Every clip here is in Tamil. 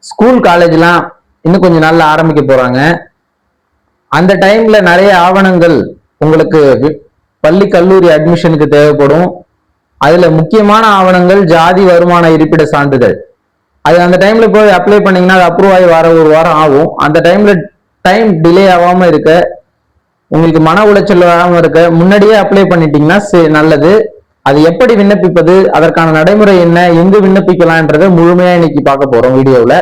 ஸ்கூல் காலேஜ்லாம் இன்னும் கொஞ்சம் நாள்ல ஆரம்பிக்க போறாங்க. அந்த டைம்ல நிறைய ஆவணங்கள் உங்களுக்கு பள்ளி கல்லூரி அட்மிஷனுக்கு தேவைப்படும். அதுல முக்கியமான ஆவணங்கள் ஜாதி வருமான இருப்பிட சான்றிதழ். அது அந்த டைம்ல போய் அப்ளை பண்ணீங்கன்னா அது அப்ரூவ் ஆகி வர ஒரு வாரம் ஆகும். அந்த டைம்ல டைம் டிலே ஆகாம இருக்க, உங்களுக்கு மன உளைச்சல் வராம இருக்க முன்னாடியே அப்ளை பண்ணிட்டீங்கன்னா நல்லது. அது எப்படி விண்ணப்பிப்பது, அதற்கான நடைமுறை என்ன, எங்கு விண்ணப்பிக்கலாம்ன்றதை முழுமையா இன்னைக்கு பார்க்க போறோம் வீடியோவில்.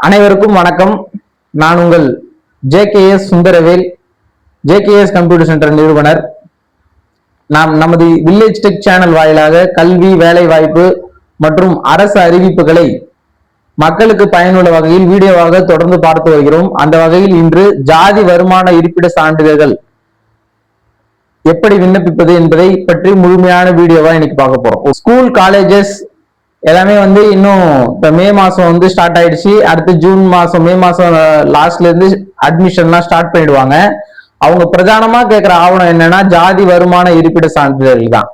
அனைவருக்கும் வணக்கம். நான் உங்கள் JKS Sundaravel, JKS computer centre நிறுவனர். நாம் நமது வில்லேஜ் டெக் சேனல் வாயிலாக கல்வி, வேலை வாய்ப்பு மற்றும் அரசு அறிவிப்புகளை மக்களுக்கு பயனுள்ள வகையில் வீடியோவாக தொடர்ந்து பார்த்து வருகிறோம். அந்த வகையில் இன்று ஜாதி வருமான இருப்பிட சான்றிதழ்கள் எப்படி விண்ணப்பிப்பது என்பதை பற்றி முழுமையான வீடியோவா இன்னைக்கு பார்க்க போறோம். ஸ்கூல், காலேஜஸ் எல்லாமே இன்னும் இப்ப மே மாசம் ஸ்டார்ட் ஆயிடுச்சு. அடுத்து ஜூன் மாசம், மே மாசம் லாஸ்ட்ல இருந்து அட்மிஷன்லாம் ஸ்டார்ட் பண்ணிடுவாங்க. அவங்க பிரதானமா கேட்கிற ஆவணம் என்னன்னா ஜாதி வருமான இருப்பிட சான்றிதழ் தான்.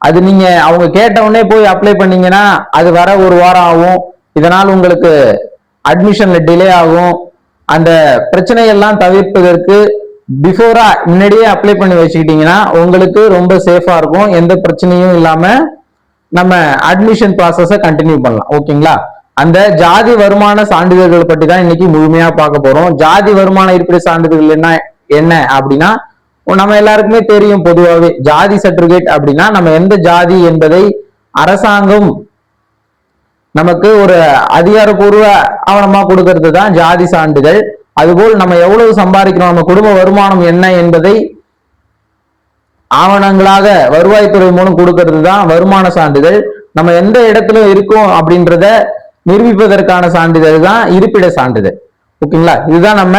அது நீங்க அவங்க கேட்ட உடனே போய் அப்ளை பண்ணீங்கன்னா அது வர ஒரு வாரம் ஆகும். இதனால் உங்களுக்கு அட்மிஷன்ல டிலே ஆகும். அந்த பிரச்சனைகள்லாம் தவிர்ப்பதற்கு பிஃபோரா முன்னாடியே அப்ளை பண்ணி வச்சுக்கிட்டீங்கன்னா உங்களுக்கு ரொம்ப சேஃபா இருக்கும். எந்த பிரச்சனையும் இல்லாம நம்ம அட்மிஷன் ப்ராசஸ கண்டினியூ பண்ணலாம். ஓகேங்களா? அந்த ஜாதி வருமான சான்றிதழ்கள் பற்றி தான் இன்னைக்கு முழுமையா பார்க்க போறோம். ஜாதி வருமான இருப்பிட சான்றிதழ் என்ன அப்படின்னா, நம்ம எல்லாருக்குமே தெரியும். பொதுவாகவே ஜாதி சர்டிபிகேட் அப்படின்னா நம்ம எந்த ஜாதி என்பதை அரசாங்கம் நமக்கு ஒரு அதிகாரப்பூர்வ ஆவணமா கொடுக்கறது தான் ஜாதி சான்றிதழ். அதுபோல் நம்ம எவ்வளவு சம்பாதிக்கிறோம், நம்ம குடும்ப வருமானம் என்ன என்பதை ஆவணங்களாக வருவாய்த்துறை மூலம் கொடுக்கிறது தான் வருமான சான்றிதழ். நம்ம எந்த இடத்துல இருக்கோம் அப்படின்றத நிரூபிப்பதற்கான சான்றிதழ் தான் இருப்பிட சான்றிதழ். ஓகேங்களா? இதுதான் நம்ம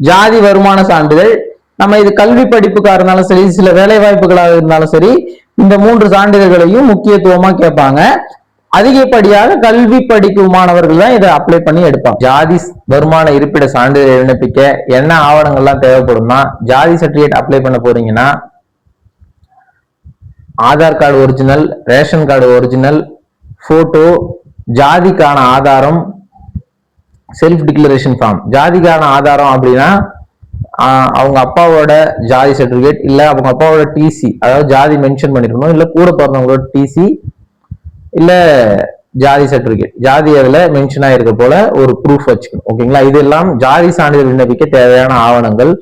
ஜாதி வருமான சான்றிதழ். நம்ம இது கல்வி படிப்புக்காக இருந்தாலும் சரி, சில வேலை வாய்ப்புகளாக இருந்தாலும் சரி, இந்த 3 சான்றிதழ்களையும் முக்கியத்துவமா கேட்பாங்க. அதிகப்படியாக கல்வி படிக்கும் மாணவர்கள் தான் இதை அப்ளை பண்ணி எடுப்பாங்க. ஜாதி வருமான இருப்பிட சான்றிதழ் விண்ணப்பிக்க என்ன ஆவணங்கள்லாம் தேவைப்படும்னா, ஜாதி சர்டிபிகேட் அப்ளை பண்ண போறீங்கன்னா Aadhaar card original, ration card original, photo, ஜாதிக்கான ஆதாரம், செல்ஃப் டிக்ளரேஷன் ஃபார்ம். ஜாதிக்கான ஆதாரம் அப்படின்னா அவங்க அப்பாவோட ஜாதி சர்டிபிகேட், இல்ல அவங்க அப்பாவோட டிசி, அதாவது ஜாதி மென்ஷன் பண்ணிருக்கணும், இல்ல கூட பிறந்தவங்களோட டிசி, இல்ல ஜாதி சர்டிபிகேட், ஜாதி அதுல மென்ஷன் ஆயிருக்க போல ஒரு ப்ரூஃப் வச்சுக்கணும். ஓகேங்களா? இதெல்லாம் ஜாதி சான்றிதழ் விண்ணப்பிக்க தேவையான ஆவணங்கள்.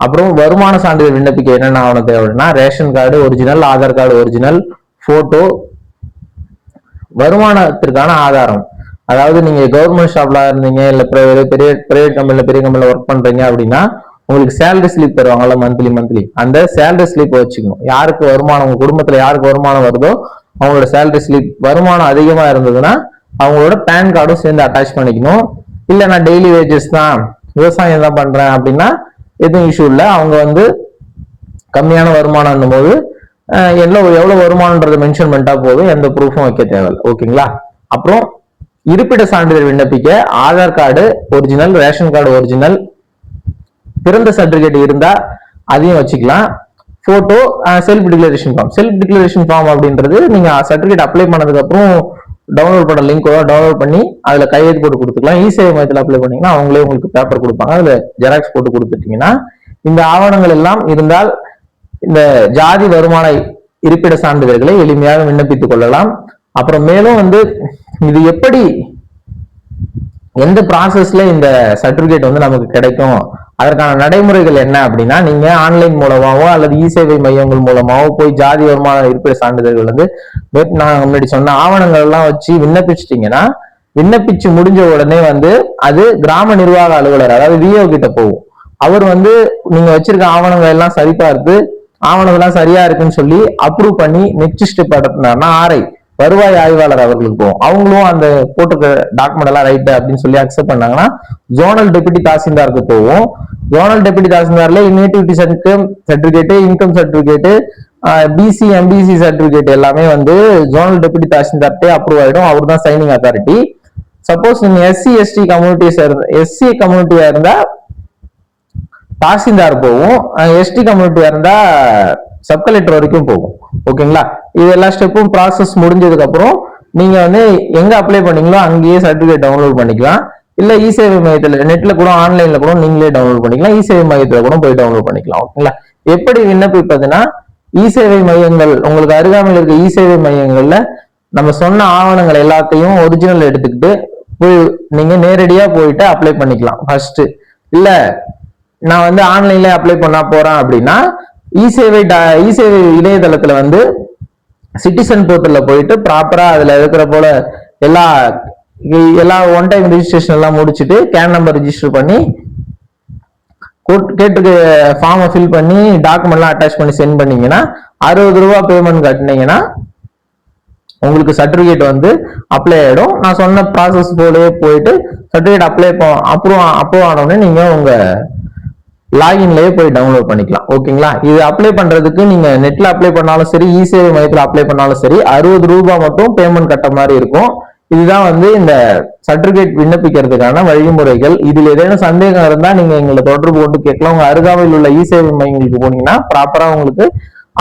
அப்புறம் வருமான சான்றிதழ் விண்ணப்பிக்க என்னென்ன ஆவணம் தேவைன்னா, ration card original, Aadhaar card original, photo, வருமானத்திற்கான ஆதாரம். அதாவது நீங்க கவர்மெண்ட் ஷாப்ல இருந்தீங்க, இல்ல பெரிய பிரைவேட் கம்பெனில, பெரிய கம்பெனில ஒர்க் பண்றீங்க அப்படின்னா உங்களுக்கு சேலரி ஸ்லிப் தருவாங்கல்ல, மந்த்லி அந்த சேலரி ஸ்லிப் வச்சுக்கணும். யாருக்கு வருமானம், உங்க குடும்பத்துல யாருக்கு வருமானம் வருதோ அவங்களோட சேலரி ஸ்லிப். வருமானம் அதிகமா இருந்ததுன்னா அவங்களோட பேன் கார்டும் சேர்ந்து அட்டாச் பண்ணிக்கணும். இல்ல நான் டெய்லி வேஜஸ் தான், விவசாயம் தான் பண்றேன் அப்படின்னா எதுவும் இஷ்யூ இல்லை. அவங்க கம்மியான வருமானம் போது எவ்வளவு வருமானம்ன்றதை மென்ஷன் பண்ணிட்டா போதும், எந்த ப்ரூஃபும் வைக்க தேவையில்லை. ஓகேங்களா? அப்புறம் இருப்பிட சான்றிதழ் விண்ணப்பிக்க Aadhaar card original, ration card original, பிறந்த சர்டிபிகேட் இருந்தா அதையும் வச்சுக்கலாம். Photo, self declaration form. Self declaration form அப்படின்றது நீங்க சர்டிபிகேட் அப்ளை பண்ணதுக்கு அப்புறம் டவுன்லோட் பண்ண லிங்க் டவுன்லோட் பண்ணி அதுல கையெழுத்து போட்டு கொடுத்துக்கலாம். இ-சேவை மையத்தில் அப்ளை பண்ணீங்கன்னா அவங்களே உங்களுக்கு பேப்பர் கொடுப்பாங்க, அதுல ஜெராக்ஸ் போட்டு கொடுத்துட்டீங்கன்னா இந்த ஆவணங்கள் எல்லாம் இருந்தால் இந்த ஜாதி வருமான இருப்பிட சான்றிதழ்களை எளிமையாக விண்ணப்பித்துக் கொள்ளலாம். அப்புறம் மேலும் இது எப்படி, எந்த ப்ராசஸ்ல இந்த சர்டிபிகேட் நமக்கு கிடைக்கும், அதற்கான நடைமுறைகள் என்ன அப்படின்னா, நீங்க ஆன்லைன் மூலமாவோ அல்லது இ-சேவை மையங்கள் மூலமாவோ போய் ஜாதி வருமான இருப்பிட சான்றிதழ்கள் நான் முன்னாடி சொன்ன ஆவணங்கள் எல்லாம் வச்சு விண்ணப்பிச்சிட்டீங்கன்னா, விண்ணப்பிச்சு முடிஞ்ச உடனே அது கிராம நிர்வாக அலுவலர், அதாவது விஓ கிட்ட போகும். அவர் நீங்க வச்சிருக்க ஆவணங்கள் எல்லாம் சரிபார்த்து ஆவணங்கள் எல்லாம் சரியா இருக்குன்னு சொல்லி அப்ரூவ் பண்ணி நெக்ஸ்ட் ஸ்டெப் எடுத்தினார்னா ஆர்ஐ, வருவாய் ஆய்வாளர் அவர்களுக்கு போகும். அவங்களும் அந்த போட்டுக்க டாக்குமெண்ட் எல்லாம் ரைட் அப்படின்னு சொல்லி அக்செப்ட் பண்ணாங்கன்னா ஜோனல் டெபுட்டி தாசில்தாருக்கு போகும். ஜோனல் டெபுட்டி தாசில்தார்ல nativity certificate, income certificate, BC MBC certificate எல்லாமே வந்து ஜோனல் டெபுட்டி தாசில்தார்ட்டே அப்ரூவ் ஆயிடும். அவர் தான் சைனிங் அத்தாரிட்டி. சப்போஸ் நீங்க எஸ்சி கம்யூனிட்டியா இருந்தா தாசில்தார் போகும், எஸ்டி கம்யூனிட்டியா இருந்தா சப் கலெக்டர் வரைக்கும் போகும். ஓகேங்களா? இது எல்லா ஸ்டெப்பும் ப்ராசஸ் முடிஞ்சதுக்கு அப்புறம் நீங்க வந்து எங்க அப்ளை பண்ணீங்களோ அங்கேயே சர்டிபிகேட் டவுன்லோட் பண்ணிக்கலாம். இல்ல இ-சேவை மையத்துல நெட்ல கூட ஆன்லைன்ல கூட நீங்களே டவுன்லோட் பண்ணிக்கலாம். இ-சேவை மையத்துல கூட போய் டவுன்லோட் பண்ணிக்கலாம். ஓகேங்களா? எப்படி விண்ணப்பிப்பதுன்னா இ-சேவை மையங்கள் உங்களுக்கு அருகாமையில் இருக்க இ-சேவை மையங்கள்ல நம்ம சொன்ன ஆவணங்கள் எல்லாத்தையும் ஒரிஜினல் எடுத்துக்கிட்டு போய் நீங்க நேரடியா போயிட்டு அப்ளை பண்ணிக்கலாம். ஃபர்ஸ்ட் இல்ல நான் வந்து ஆன்லைன்ல அப்ளை பண்ண போறேன் அப்படின்னா இ-சேவை இணையதளத்துல வந்து சிட்டிசன் போர்ட்டல்ல போயிட்டு ப்ராப்பரா அதுல இருக்கிற போல எல்லா ஒன் டைம் ரெஜிஸ்ட்ரேஷன் எல்லாம் முடிச்சுட்டு கேன் நம்பர் ரெஜிஸ்டர் பண்ணி கேட்டுக்கு ஃபார்மை ஃபில் பண்ணி டாக்குமெண்ட்லாம் அட்டாச் பண்ணி சென்ட் பண்ணீங்கன்னா 60 ரூபாய் பேமெண்ட் கட்டினீங்கன்னா உங்களுக்கு சர்டிபிகேட் வந்து அப்ளை ஆயிடும். நான் சொன்ன ப்ராசஸ் போலவே போயிட்டு சர்டிபிகேட் அப்ரூவ் ஆனோடனே நீங்க உங்க லாகின்லயே போய் டவுன்லோட் பண்ணிக்கலாம். ஓகேங்களா? இது அப்ளை பண்றதுக்கு நீங்க நெட்ல அப்ளை பண்ணாலும் சரி, இ-சேவை மையத்துல அப்ளை பண்ணாலும் சரி 60 ரூபாய் மட்டும் பேமெண்ட் கட்ட மாதிரி இருக்கும். இதுதான் வந்து இந்த சர்டிபிகேட் விண்ணப்பிக்கிறதுக்கான வழிமுறைகள். இதில் ஏதேனும் சந்தேகம் இருந்தா நீங்க எங்களை தொடர்பு கொண்டு கேட்கலாம். உங்க அருகாமையில் உள்ள இ-சேவை மையங்களுக்கு போனீங்கன்னா ப்ராப்பரா உங்களுக்கு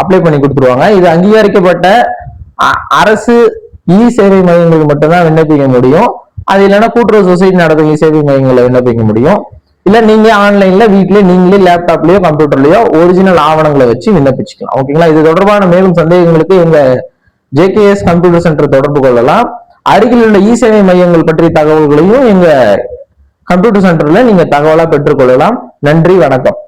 அப்ளை பண்ணி கொடுத்துருவாங்க. இது அங்கீகரிக்கப்பட்ட அரசு இ-சேவை மையங்களுக்கு மட்டும்தான் விண்ணப்பிக்க முடியும். அது இல்லைன்னா கூட்டுறவு சொசைட்டி நடக்கும் இ-சேவை மையங்களை விண்ணப்பிக்க முடியும். இல்ல நீங்க ஆன்லைன்ல வீட்லயே நீங்களே லேப்டாப்லயோ கம்ப்யூட்டர்லயோ ஒரிஜினல் ஆவணங்களை வச்சு விண்ணப்பிச்சுக்கலாம். ஓகேங்களா? இது தொடர்பான மேலும் சந்தேகங்களுக்கு எங்க ஜேகேஎஸ் கம்ப்யூட்டர் சென்டர் தொடர்பு கொள்ளலாம். அருகில் உள்ள இ-சேவை மையங்கள் பற்றிய தகவல்களையும் எங்க கம்ப்யூட்டர் சென்டர்ல நீங்க தகவலா பெற்றுக்கொள்ளலாம். நன்றி, வணக்கம்.